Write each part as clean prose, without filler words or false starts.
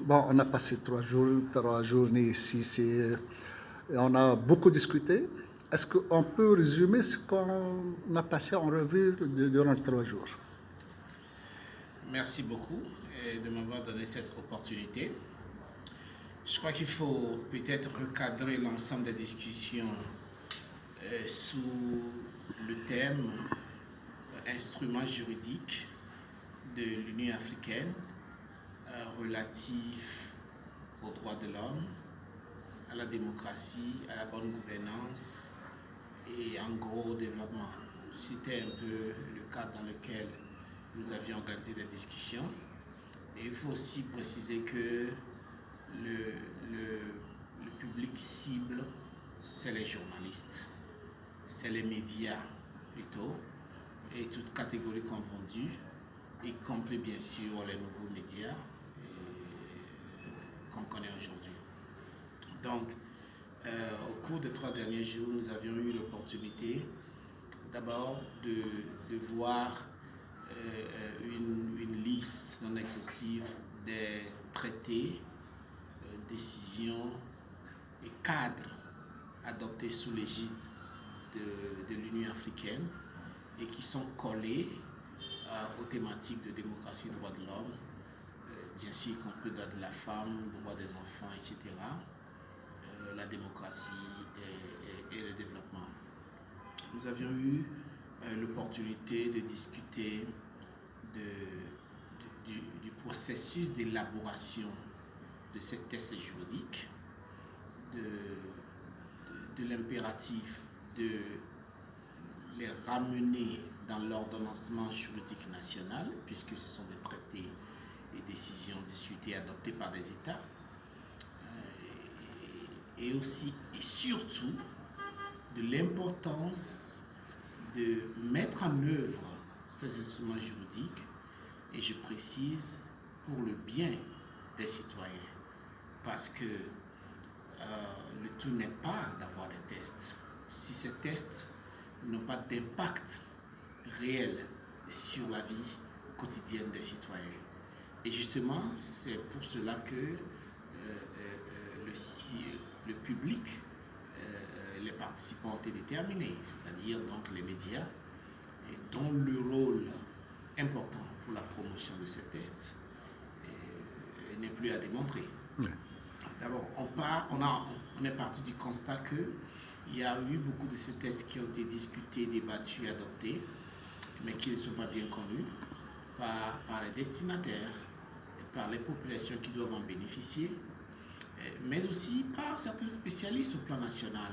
Bon, on a passé 3 jours, 3 journées ici. On a beaucoup discuté. Est-ce qu'on peut résumer ce qu'on a passé en revue durant les 3 jours? Merci beaucoup de m'avoir donné cette opportunité. Je crois qu'il faut peut-être recadrer l'ensemble des discussions sous le thème instruments juridiques de l'Union africaine relatifs aux droits de l'homme, à la démocratie, à la bonne gouvernance et en gros au développement. C'était un peu le cadre dans lequel nous avions organisé des discussions. Et il faut aussi préciser que le public cible, c'est les journalistes, c'est les médias plutôt, et toutes catégories confondues, y compris bien sûr les nouveaux médias qu'on connaît aujourd'hui. Donc, au cours des 3 derniers jours, nous avions eu l'opportunité d'abord de voir une liste non exhaustive des traités, décisions et cadres adoptés sous l'égide de l'Union africaine et qui sont collés aux thématiques de démocratie, droits de l'homme, bien sûr y compris droits de la femme, droits des enfants, etc., la démocratie et le développement. Nous avions eu l'opportunité de discuter du processus d'élaboration de ces tests juridiques, de l'impératif de les ramener dans l'ordonnancement juridique national, puisque ce sont des traités et décisions discutées et adoptées par des États, et aussi et surtout de l'importance de mettre en œuvre ces instruments juridiques, et je précise pour le bien des citoyens, parce que le tout n'est pas d'avoir des tests. Si ces tests n'ont pas d'impact réel sur la vie quotidienne des citoyens. Et justement, c'est pour cela que le public, les participants ont été déterminés, c'est-à-dire donc les médias, dont le rôle important pour la promotion de ces tests n'est plus à démontrer. Oui. D'abord, on est parti du constat qu'il y a eu beaucoup de ces tests qui ont été discutés, débattus et adoptés, mais qui ne sont pas bien connus par les destinataires, par les populations qui doivent en bénéficier, mais aussi par certains spécialistes au plan national,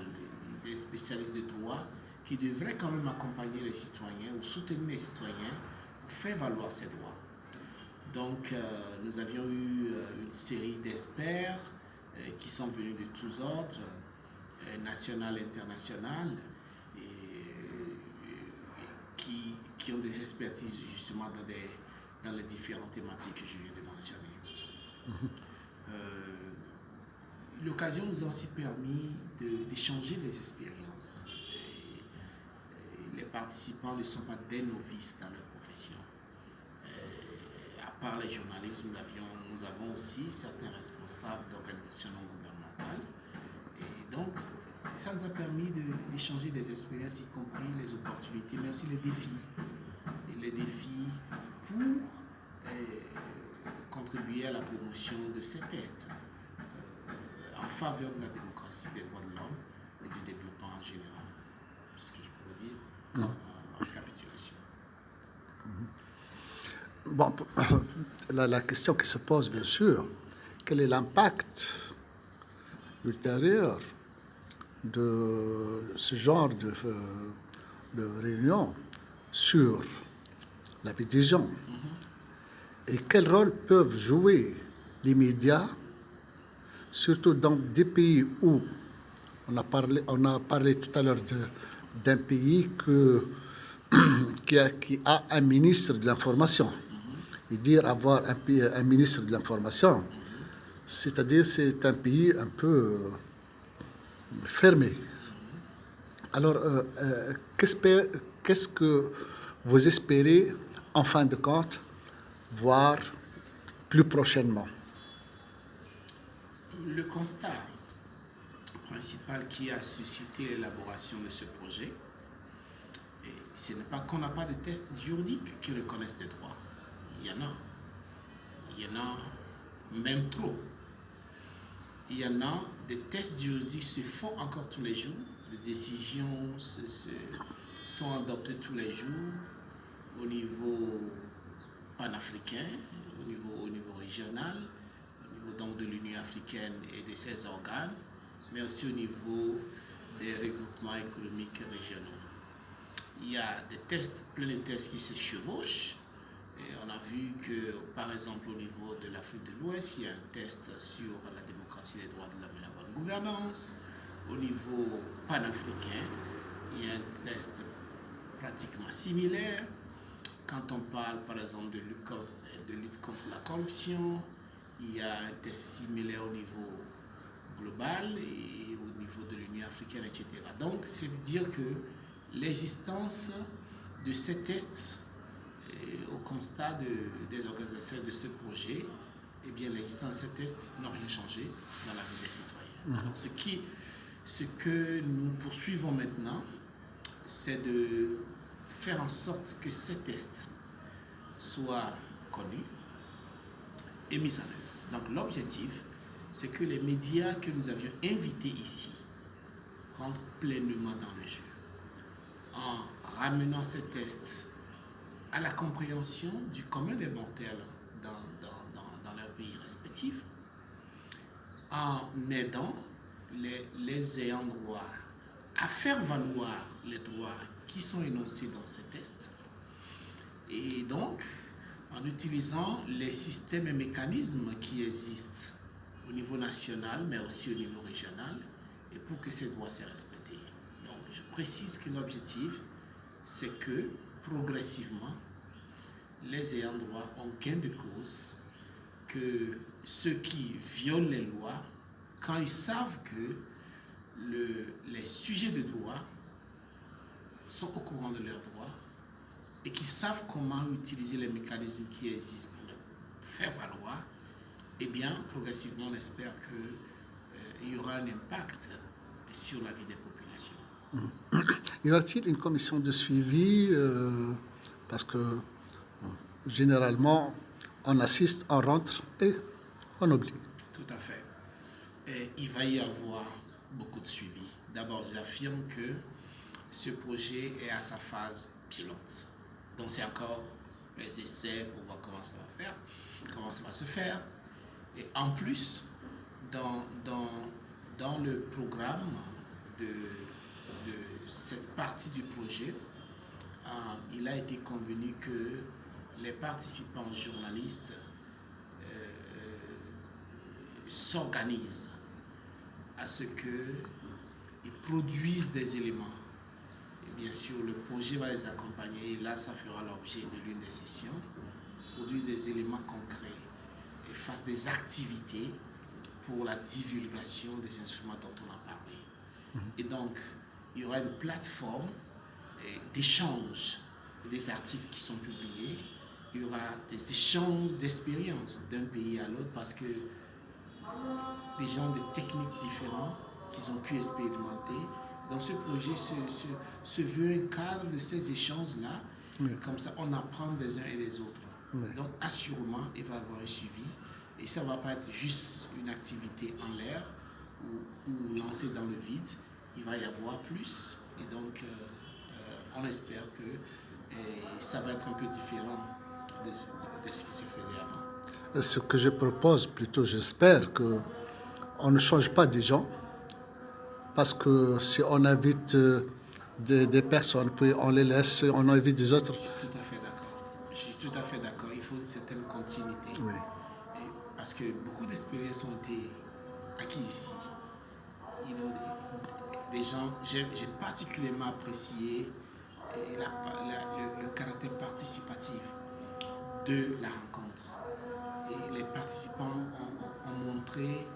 des spécialistes de droit qui devraient quand même accompagner les citoyens ou soutenir les citoyens pour faire valoir ces droits. Donc, nous avions eu une série d'experts qui sont venus de tous ordres, national et international, qui ont des expertises justement dans les différentes thématiques que je viens de mentionner. L'occasion nous a aussi permis d'échanger des expériences. Les participants ne sont pas des novices dans leur profession. À part les journalistes, nous avons aussi certains responsables d'organisations non gouvernementales. Et donc, ça nous a permis d'échanger des expériences, y compris les opportunités, mais aussi les défis. Et les défis pour contribuer à la promotion de ces tests en faveur de la démocratie, des droits de l'homme et du développement en général. C'est ce que je pourrais dire en récapitulation. Bon, la question qui se pose, bien sûr, quel est l'impact ultérieur de ce genre de réunion sur la vie des gens? Et quel rôle peuvent jouer les médias, surtout dans des pays où on a parlé tout à l'heure d'un pays qui a un ministre de l'information. Et dire avoir un ministre de l'information, c'est-à-dire c'est un pays un peu fermé. Alors, qu'est-ce que vous espérez, en fin de compte, voir plus prochainement? Le constat principal qui a suscité l'élaboration de ce projet, ce n'est pas qu'on n'a pas de tests juridiques qui reconnaissent des droits. Il y en a. Il y en a même trop. Il y en a, des tests juridiques se font encore tous les jours. Les décisions sont adoptées tous les jours au niveau panafricain, au niveau régional, au niveau donc de l'Union africaine et de ses organes, mais aussi au niveau des regroupements économiques régionaux. Il y a des tests, plein de tests qui se chevauchent. Et on a vu que, par exemple, au niveau de l'Afrique de l'Ouest, il y a un test sur la démocratie, les droits de l'homme et la bonne gouvernance. Au niveau panafricain, il y a un test pratiquement similaire. Quand on parle, par exemple, de lutte contre la corruption, il y a un test similaire au niveau global et au niveau de l'Union africaine, etc. Donc, c'est dire que l'existence de ces tests, au constat des organisateurs de ce projet, eh bien, l'existence de ces tests n'a rien changé dans la vie des citoyens. Alors, ce que nous poursuivons maintenant, c'est de faire en sorte que ces tests soient connus et mis en œuvre. Donc, l'objectif, c'est que les médias que nous avions invités ici rentrent pleinement dans le jeu, en ramenant ces tests à la compréhension du commun des mortels dans leurs pays respectifs, en aidant les ayants droit à faire valoir les droits qui sont énoncés dans ces tests, et donc en utilisant les systèmes et mécanismes qui existent au niveau national, mais aussi au niveau régional, et pour que ces droits soient respectés. Donc, je précise que l'objectif, c'est que progressivement, les ayants droit ont gain de cause, que ceux qui violent les lois, quand ils savent que les sujets de droit sont au courant de leurs droits et qu'ils savent comment utiliser les mécanismes qui existent pour les faire valoir, eh bien, progressivement, on espère qu'il y aura un impact sur la vie des populations. Y aura-t-il une commission de suivi parce que généralement, on assiste, on rentre et on oublie. Tout à fait. Et il va y avoir beaucoup de suivi. D'abord, j'affirme que ce projet est à sa phase pilote. Donc, c'est encore les essais pour voir comment ça va se faire. Et en plus, dans le programme de cette partie du projet, il a été convenu que les participants journalistes s'organisent à ce qu'ils produisent des éléments. Et bien sûr, le projet va les accompagner et là, ça fera l'objet de l'une des sessions, produire des éléments concrets et fasse des activités pour la divulgation des instruments dont on a parlé. Et donc, il y aura une plateforme d'échange des articles qui sont publiés. Il y aura des échanges d'expériences d'un pays à l'autre parce que des gens ont des techniques différentes qu'ils ont pu expérimenter. Donc ce projet se veut un cadre de ces échanges-là. Oui. Comme ça, on apprend des uns et des autres. Oui. Donc assurément, il va y avoir un suivi. Et ça ne va pas être juste une activité en l'air ou lancée dans le vide. Il va y avoir plus. Et donc, on espère que ça va être un peu différent de ce qui se faisait avant. Ce que je propose, plutôt j'espère, qu'on ne change pas des gens, parce que si on invite des personnes, puis on les laisse, on invite des autres. Je suis tout à fait d'accord. Il faut une certaine continuité. Oui. Parce que beaucoup d'expériences ont été acquises ici. Des gens, j'ai particulièrement apprécié le caractère participatif de la rencontre. Et les participants ont montré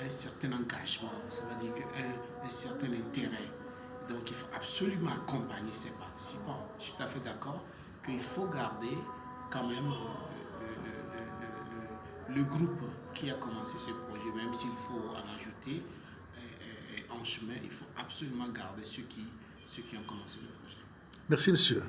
un certain engagement, ça veut dire un certain intérêt. Donc il faut absolument accompagner ces participants. Je suis tout à fait d'accord qu'il faut garder quand même le groupe qui a commencé ce projet, même s'il faut en ajouter, est en chemin. Il faut absolument garder ceux qui ont commencé le projet. Merci, monsieur.